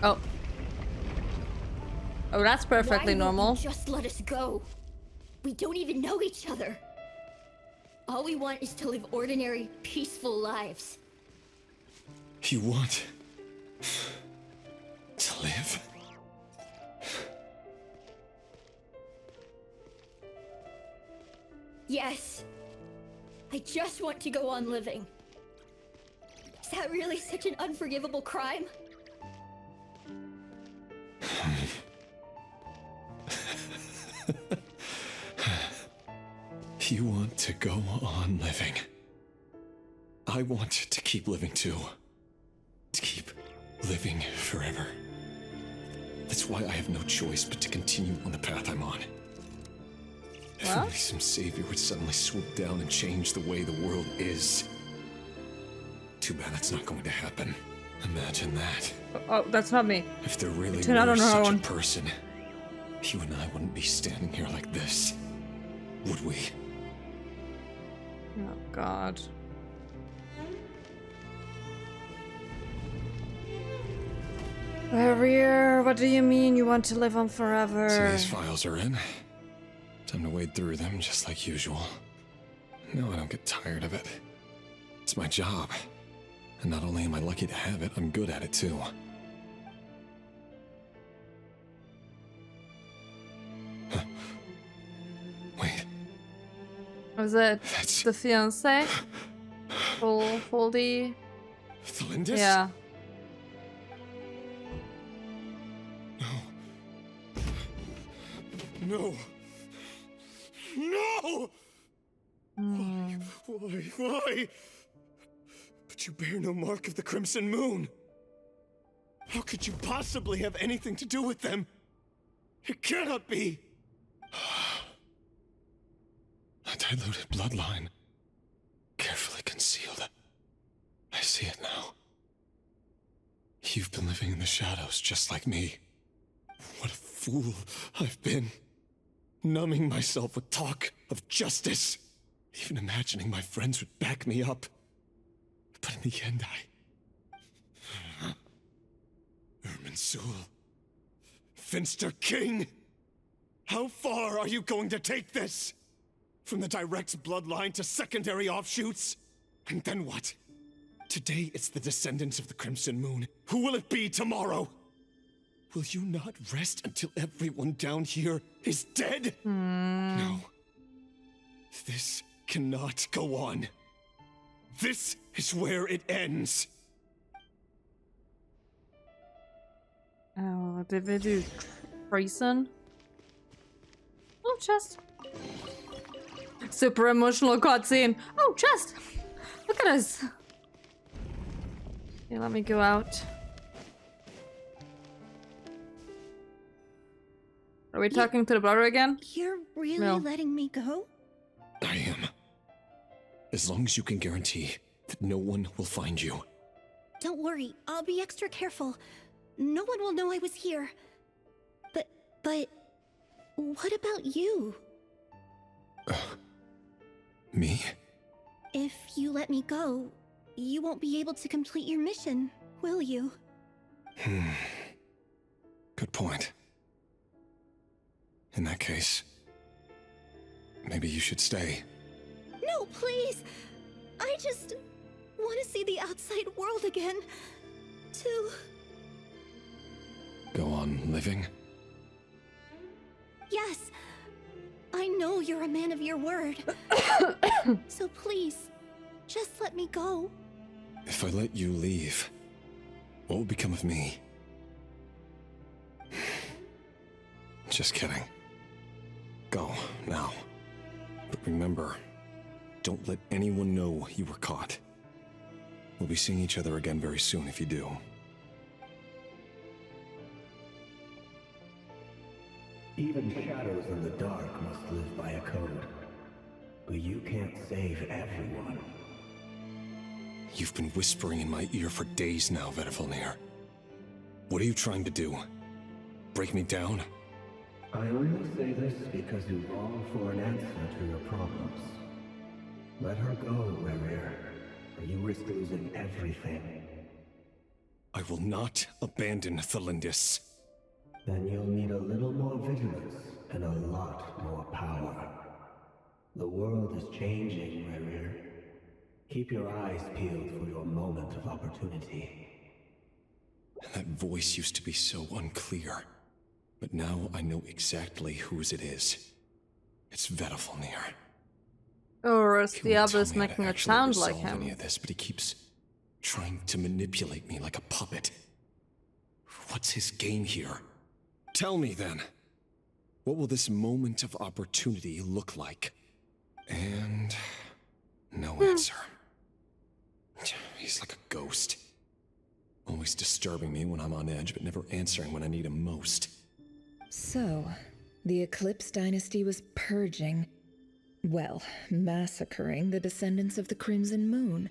Oh. Oh, that's perfectly normal. Why won't you just let us go? We don't even know each other. All we want is to live ordinary, peaceful lives. You want to live? Yes. I just want to go on living. Is that really such an unforgivable crime? You want to go on living. I want to keep living too. To keep living forever. That's why I have no choice but to continue on the path I'm on. If only some savior would suddenly swoop down and change the way the world is. Too bad that's not going to happen. Imagine that. Oh, that's not me. If there really Turn out were on her such own. a person, you and I wouldn't be standing here like this, would we? Oh, God. Barrier, what do you mean you want to live on forever? So these files are in. Time to wade through them just like usual. No, I don't get tired of it. It's my job. And not only am I lucky to have it, I'm good at it too. Huh. Wait. Was it That's... the fiancé? Foldy? Thalindis? Yeah. No. No! Why? But you bear no mark of the Crimson Moon. How could you possibly have anything to do with them? It cannot be! A diluted bloodline. Carefully concealed. I see it now. You've been living in the shadows just like me. What a fool I've been. Numbing myself with talk of justice. Even imagining my friends would back me up. But in the end, Irminsul. Finster King! How far are you going to take this? From the direct bloodline to secondary offshoots? And then what? Today it's the descendants of the Crimson Moon. Who will it be tomorrow? Will you not rest until everyone down here is dead? No. This cannot go on. This is where it ends. Oh, did we do treason? Oh, chest. Super emotional cutscene. Oh, chest. Look at us. Okay, let me go out. Are we talking to the brother again? You're really No. letting me go? I am. As long as you can guarantee that no one will find you. Don't worry, I'll be extra careful. No one will know I was here. But what about you? Me? If you let me go, you won't be able to complete your mission, will you? Good point. In that case, maybe you should stay. No, please! I just want to see the outside world again. To... Go on living? Yes. I know you're a man of your word. So please, just let me go. If I let you leave, what will become of me? Just kidding. Go, now. But remember, don't let anyone know you were caught. We'll be seeing each other again very soon if you do. Even shadows in the dark must live by a code. But you can't save everyone. You've been whispering in my ear for days now, Vedifalnir. What are you trying to do? Break me down? I only say this because you long for an answer to your problems. Let her go, Rerir, or you risk losing everything. I will not abandon Thelindis. Then you'll need a little more vigilance and a lot more power. The world is changing, Rerir. Keep your eyes peeled for your moment of opportunity. That voice used to be so unclear, but now I know exactly whose it is. It's Vedalfnir. Or is He the won't tell others me how to making it actually sound like resolve any him? of this, but he keeps trying to manipulate me like a puppet. What's his game here? Tell me then. What will this moment of opportunity look like? And no answer. He's like a ghost. Always disturbing me when I'm on edge, but never answering when I need him most. So, the Eclipse Dynasty was purging, well, massacring the descendants of the Crimson Moon.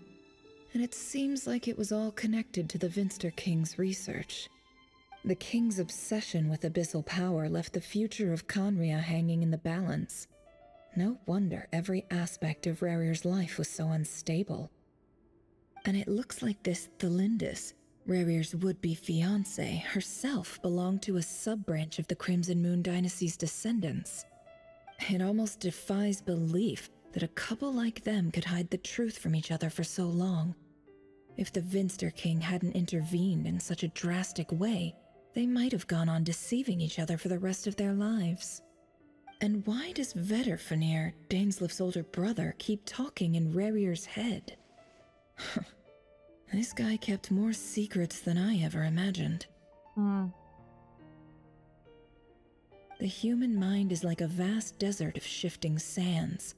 And it seems like it was all connected to the Vinster King's research. The King's obsession with abyssal power left the future of Conria hanging in the balance. No wonder every aspect of Rerir's life was so unstable. And it looks like this Thelindis, Rerir's would-be fiancée, herself belonged to a sub-branch of the Crimson Moon Dynasty's descendants. It almost defies belief that a couple like them could hide the truth from each other for so long. If the Vinster King hadn't intervened in such a drastic way, they might have gone on deceiving each other for the rest of their lives. And why does Vedalfnir, Daneslif's older brother, keep talking in Rerir's head? This guy kept more secrets than I ever imagined. The human mind is like a vast desert of shifting sands.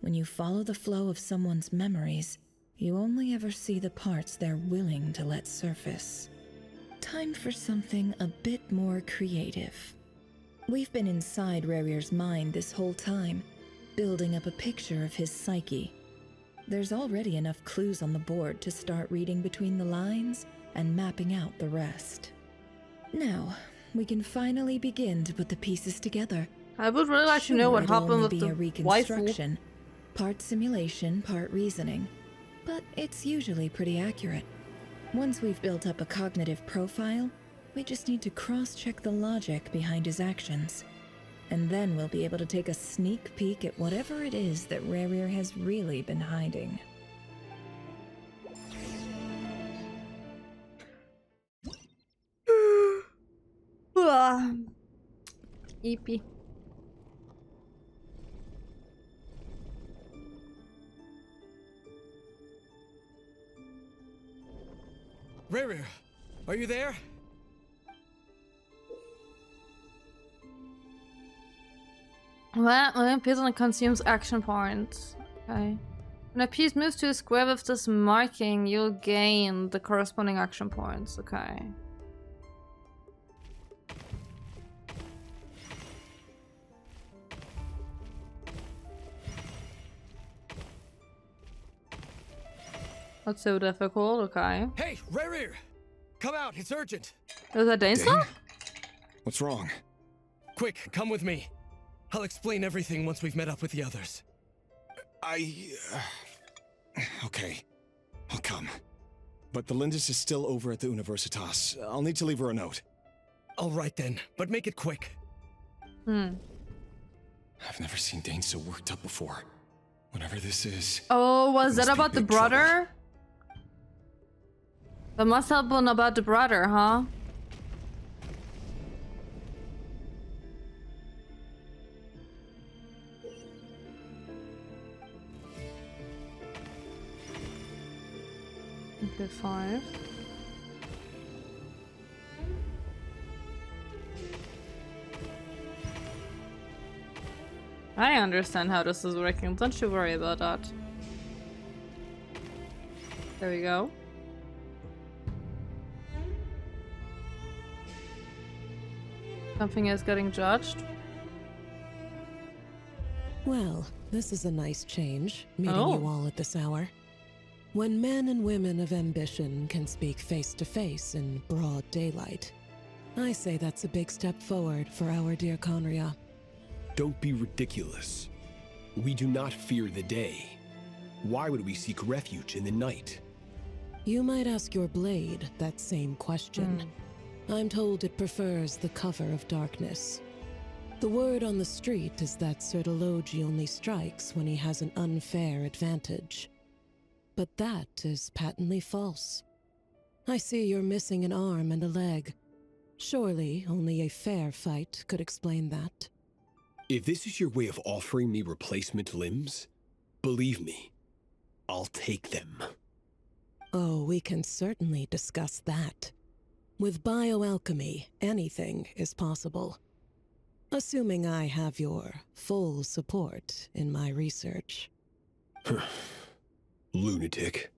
When you follow the flow of someone's memories, you only ever see the parts they're willing to let surface. Time for something a bit more creative. We've been inside Rerir's mind this whole time, building up a picture of his psyche. There's already enough clues on the board to start reading between the lines and mapping out the rest. Now, we can finally begin to put the pieces together. I would really like to know what It'll happened only with be the a waifu. reconstruction, part simulation, part reasoning, but it's usually pretty accurate. Once we've built up a cognitive profile, we just need to cross-check the logic behind his actions. And then we'll be able to take a sneak peek at whatever it is that Rerir has really been hiding. Eepy. Rerir, are you there? Well, when a piece consumes action points. Okay. When a piece moves to a square with this marking, you'll gain the corresponding action points. Okay. That's so difficult. Okay. Hey, Rerir! Come out, it's urgent! Is that Dane? Danesla? What's wrong? Quick, come with me. I'll explain everything once we've met up with the others. Okay. I'll come. But the Lindis is still over at the Universitas. I'll need to leave her a note. All right then, but make it quick. Hmm. I've never seen Dane so worked up before. Whatever this is... Oh, was Must that be about the big trouble. brother? That must have been about the brother, huh? Okay, 5. I understand how this is working. Don't you worry about that. There we go. Something is getting judged. Well, this is a nice change, meeting Oh. you all at this hour. When men and women of ambition can speak face to face in broad daylight, I say that's a big step forward for our dear Conria. Don't be ridiculous. We do not fear the day. Why would we seek refuge in the night? You might ask your blade that same question. I'm told it prefers the cover of darkness. The word on the street is that Sir Elegy only strikes when he has an unfair advantage. But that is patently false. I see you're missing an arm and a leg. Surely only a fair fight could explain that. If this is your way of offering me replacement limbs, believe me, I'll take them. Oh, we can certainly discuss that. With bioalchemy, anything is possible. Assuming I have your full support in my research. Lunatic.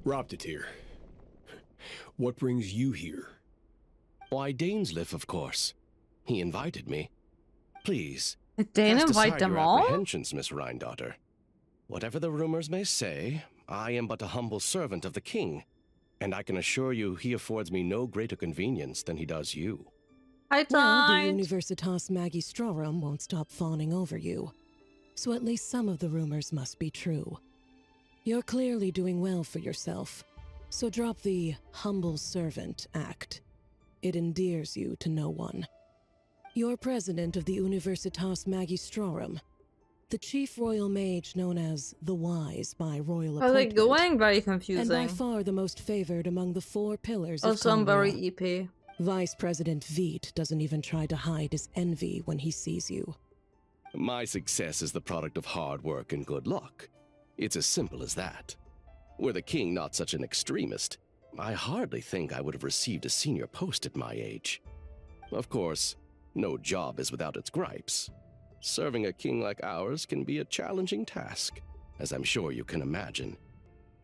Roptatir, what brings you here? Why, Dainsleif, of course. He invited me. Please, Did Dane cast invite aside them your all? apprehensions, Miss Rheindotter. Whatever the rumors may say, I am but a humble servant of the king, and I can assure you he affords me no greater convenience than he does you. I Well, the died. Universitas Magistrorum won't stop fawning over you. So at least some of the rumors must be true. You're clearly doing well for yourself, so drop the humble servant act. It endears you to no one. You're president of the Universitas Magistrorum, the chief royal mage known as the Wise by royal Are they appointment, going? Very and by confusing. far the most favored among the 4 pillars of Also, I'm very Conria. EP. Vice President Veit doesn't even try to hide his envy when he sees you. My success is the product of hard work and good luck. It's as simple as that. Were the king not such an extremist, I hardly think I would have received a senior post at my age. Of course, no job is without its gripes. Serving a king like ours can be a challenging task, as I'm sure you can imagine.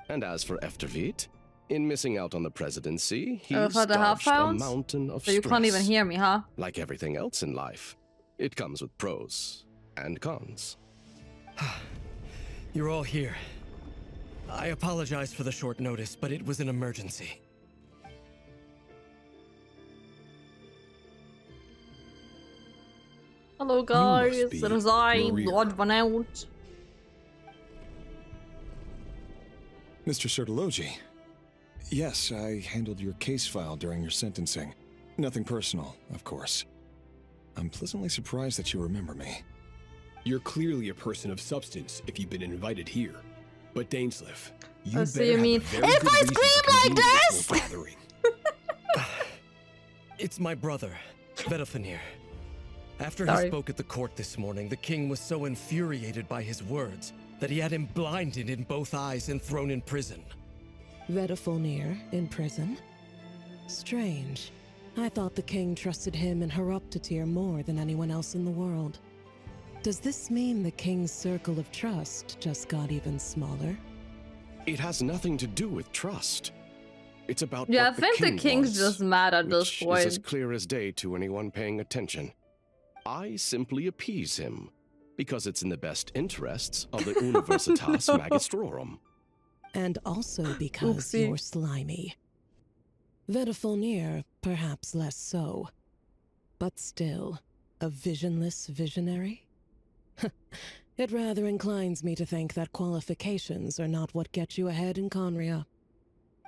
And as for Efterveit, in missing out on the presidency, he's for the half dodged a pounds? mountain of So you stress. can't even hear me, huh? Like everything else in life, it comes with pros and cons. You're all here. I apologize for the short notice, but it was an emergency. Hello guys, be it is I, Maria. Lord Van Out. Mr. Sertologi. Yes, I handled your case file during your sentencing. Nothing personal, of course. I'm pleasantly surprised that you remember me. You're clearly a person of substance if you've been invited here. But Dainsleif, you Oh, better so you have mean, a very if good I reason for scream like convening this? before gathering. It's my brother, Vedafenir. After Sorry. he spoke at the court this morning, the king was so infuriated by his words that he had him blinded in both eyes and thrown in prison. Vedafenir in prison? Strange. I thought the king trusted him and Roptatir more than anyone else in the world. Does this mean the king's circle of trust just got even smaller? It has nothing to do with trust. It's about Yeah, I what the think the king king's wants, just mad at this which is as point. clear as day to anyone paying attention. I simply appease him, because it's in the best interests of the Universitas Magistrorum. And also because Oopsie. you're slimy. Vedafenir, perhaps less so. But still, a visionless visionary? It rather inclines me to think that qualifications are not what get you ahead in Conria.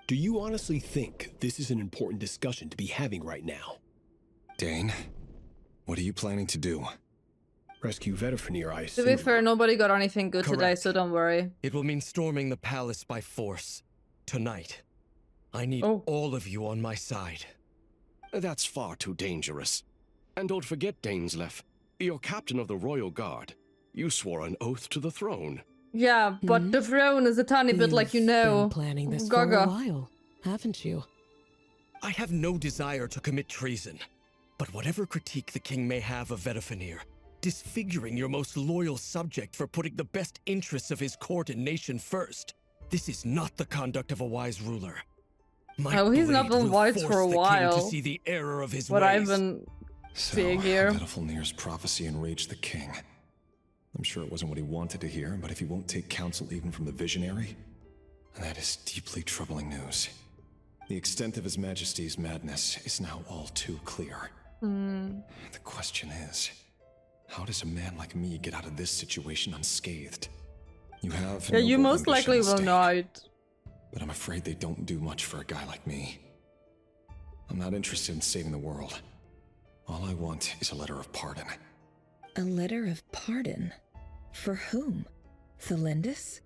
Do you honestly think this is an important discussion to be having right now? Dane, what are you planning to do? Rescue Vedafenir, I To assume. be fair, nobody got anything good today, Correct. so don't worry. It will mean storming the palace by force. Tonight. I need Oh. all of you on my side. That's far too dangerous. And don't forget, Dainsleif, you're captain of the Royal Guard. You swore an oath to the throne. Yeah, but the throne is a tiny bit like you You've know. been planning this for Gaga. a while, haven't you? I have no desire to commit treason. But whatever critique the king may have of Vedafenir, disfiguring your most loyal subject for putting the best interests of his court and nation first, this is not the conduct of a wise ruler. My Oh, he's not blade been will wise force for a the king while. to see the error of his What ways. I've been So, seeing here. Vedafenir's prophecy enraged the king. I'm sure it wasn't what he wanted to hear, but if he won't take counsel even from the visionary, that is deeply troubling news. The extent of His Majesty's madness is now all too clear. The question is, how does a man like me get out of this situation unscathed? You have Yeah, you noble most likely ambition will at not. but I'm afraid they don't do much for a guy like me. I'm not interested in saving the world. All I want is a letter of pardon. A letter of pardon? For whom? Thelindis?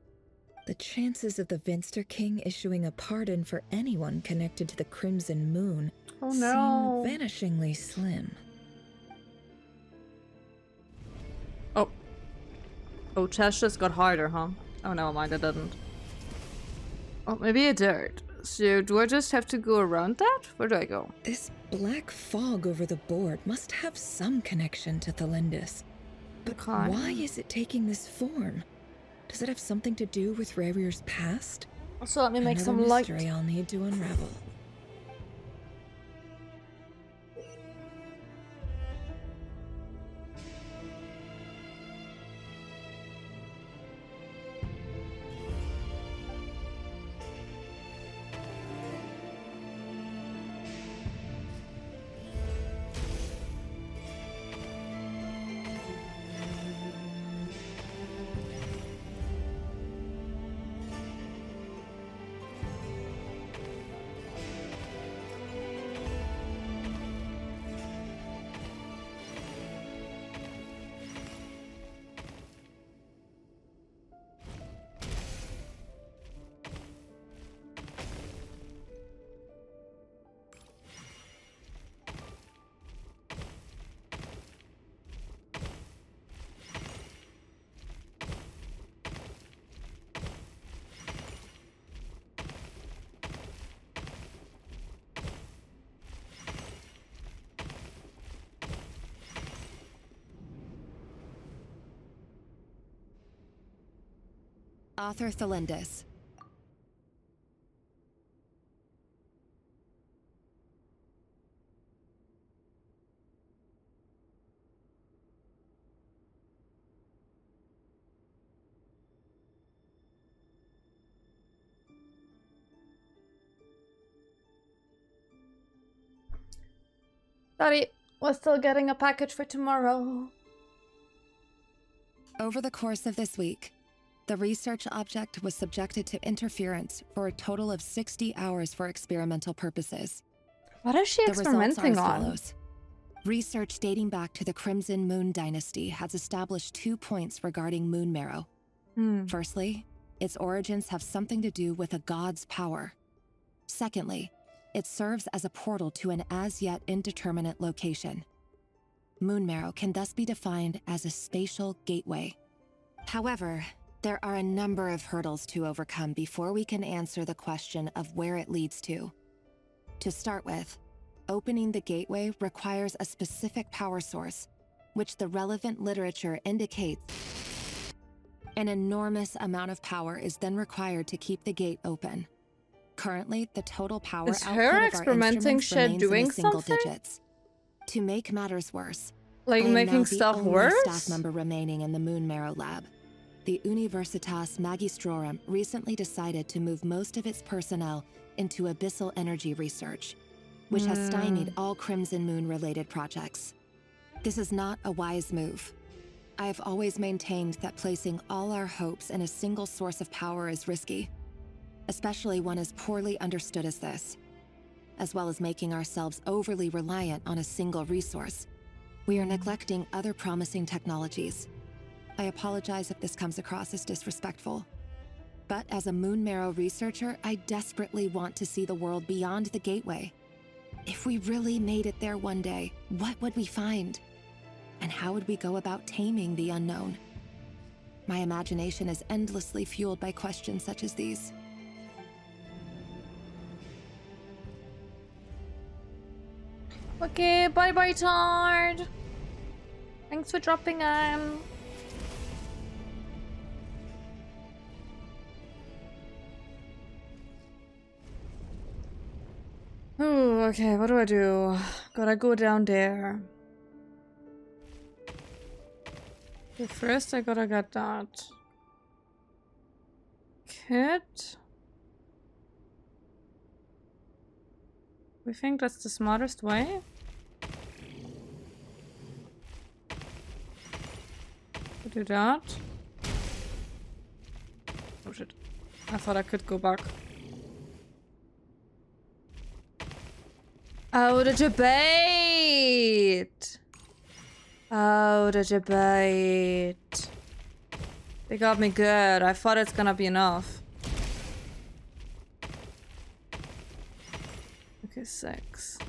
The chances of the Vinster King issuing a pardon for anyone connected to the Crimson Moon seem vanishingly slim. Oh. Oh, chest just got harder, huh? Oh, never mind, I didn't. Oh, maybe it did. So, do I just have to go around that? Where do I go? This black fog over the board must have some connection to Thelindis. But why is it taking this form? Does it have something to do with Rarir's past? So let me make Another some light. mystery I'll need to unravel. Author Thelindis. Sorry, we're still getting a package for tomorrow. Over the course of this week, the research object was subjected to interference for a total of 60 hours for experimental purposes. What is she experimenting on? Research dating back to the Crimson Moon Dynasty has established 2 points regarding moon marrow. Firstly, its origins have something to do with a god's power. Secondly, it serves as a portal to an as-yet indeterminate location. Moon marrow can thus be defined as a spatial gateway. However, there are a number of hurdles to overcome before we can answer the question of where it leads to. To start with, opening the gateway requires a specific power source, which the relevant literature indicates. An enormous amount of power is then required to keep the gate open. Currently, the total power is output her of our experimenting instruments shit remains in doing the single something? digits. To make matters worse, Like I am making now stuff the only worse? staff member remaining in the Moon Marrow lab. The Universitas Magistrorum recently decided to move most of its personnel into abyssal energy research, which has stymied all Crimson Moon-related projects. This is not a wise move. I have always maintained that placing all our hopes in a single source of power is risky, especially one as poorly understood as this. As well as making ourselves overly reliant on a single resource, we are neglecting other promising technologies. I apologize if this comes across as disrespectful. But as a Moon Marrow researcher, I desperately want to see the world beyond the gateway. If we really made it there one day, what would we find? And how would we go about taming the unknown? My imagination is endlessly fueled by questions such as these. Okay, bye-bye, Tard. Thanks for dropping in. Ooh, okay, what do I do? Gotta go down there. So first I gotta get that kit. We think that's the smartest way? To do that. Oh shit. I thought I could go back. Oh, the debate! Oh, the debate. They got me good. I thought it's gonna be enough. Okay, 6.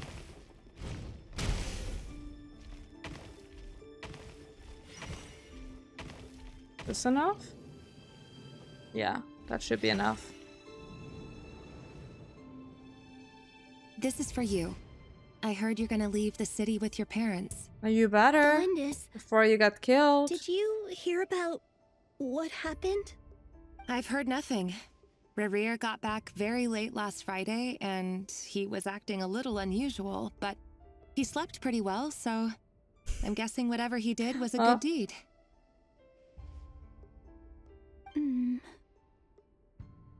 This enough? Yeah, that should be enough. This is for you. I heard you're gonna leave the city with your parents. Are you better? Galindus, Before you got killed. did you hear about what happened? I've heard nothing. Rerir got back very late last Friday, and he was acting a little unusual, but he slept pretty well, so I'm guessing whatever he did was a good deed.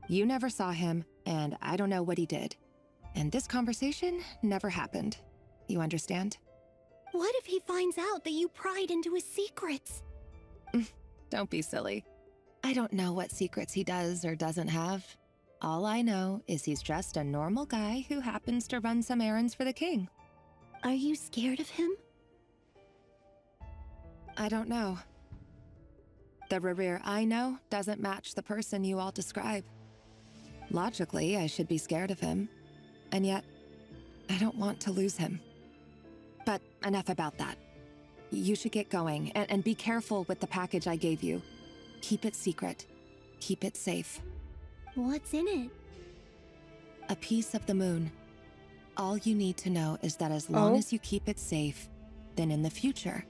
You never saw him, and I don't know what he did. And this conversation never happened. You understand? What if he finds out that you pried into his secrets? Don't be silly. I don't know what secrets he does or doesn't have. All I know is he's just a normal guy who happens to run some errands for the king. Are you scared of him? I don't know. The Rerir I know doesn't match the person you all describe. Logically, I should be scared of him. And yet, I don't want to lose him. But enough about that. You should get going, and be careful with the package I gave you. Keep it secret. Keep it safe. What's in it? A piece of the moon. All you need to know is that as long as you keep it safe, then in the future,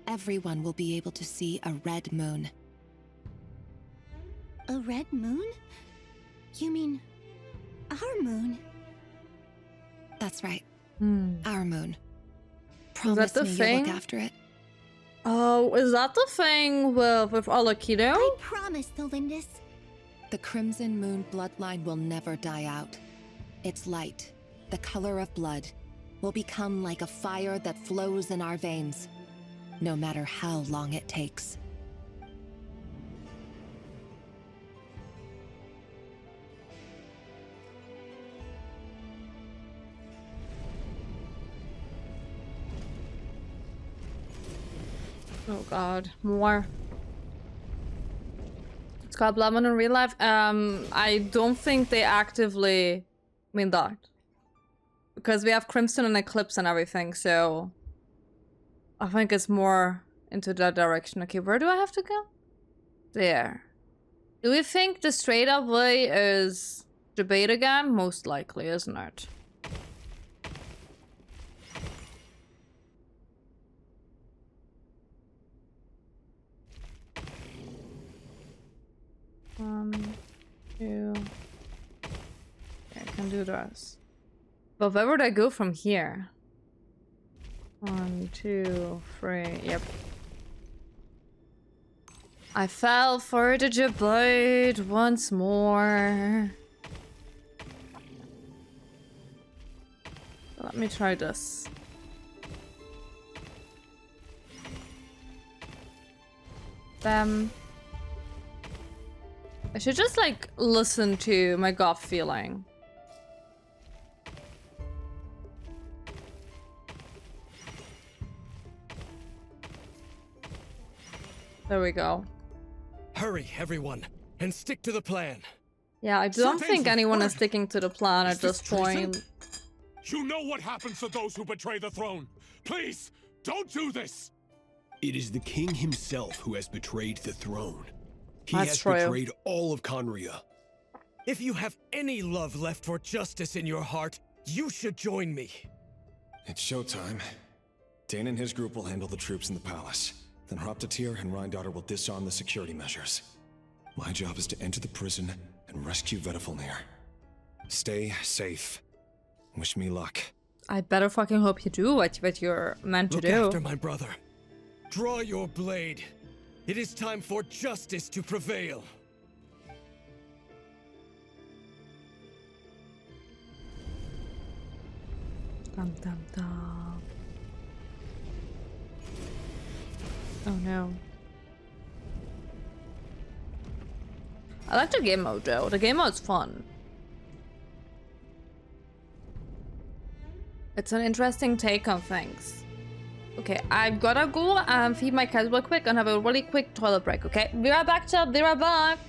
everyone will be able to see a red moon. A red moon? You mean our moon? That's right. Hmm. Our moon. Is Promise that the me thing? you'll look after it. Oh, is that the thing with Alakido? I promise, Galindus. The Crimson Moon bloodline will never die out. Its light, the color of blood, will become like a fire that flows in our veins, no matter how long it takes. Oh god, more. It's called Blood Moon in real life. I don't think they actively mean that. Because we have Crimson and Eclipse and everything, so I think it's more into that direction. Okay, where do I have to go? There. Do we think the straight up way is debate again? Most likely, isn't it? One, two. Okay, I can do this. But where would I go from here? 1, 2, 3. Yep. I fell for the debate once more. Let me try this. I should just like listen to my gut feeling. There we go. Hurry, everyone, and stick to the plan. Yeah, I don't think anyone is sticking to the plan at this point. You know what happens to those who betray the throne. Please, don't do this. It is the king himself who has betrayed the throne. He That's has true. betrayed all of Conria. If you have any love left for justice in your heart, you should join me. It's showtime. Dane and his group will handle the troops in the palace. Then Hraptatir and Rhindaughter will disarm the security measures. My job is to enter the prison and rescue Vedifalnir. Stay safe. Wish me luck. I better fucking hope you do what you're meant to Look do. after my brother. Draw your blade. It is time for justice to prevail. Dum dum dum. Oh no. I like the game mode though. The game mode's fun. It's an interesting take on things. Okay, I've gotta go feed my cat real quick and have a really quick toilet break, okay? Be right back, chat. Be right back.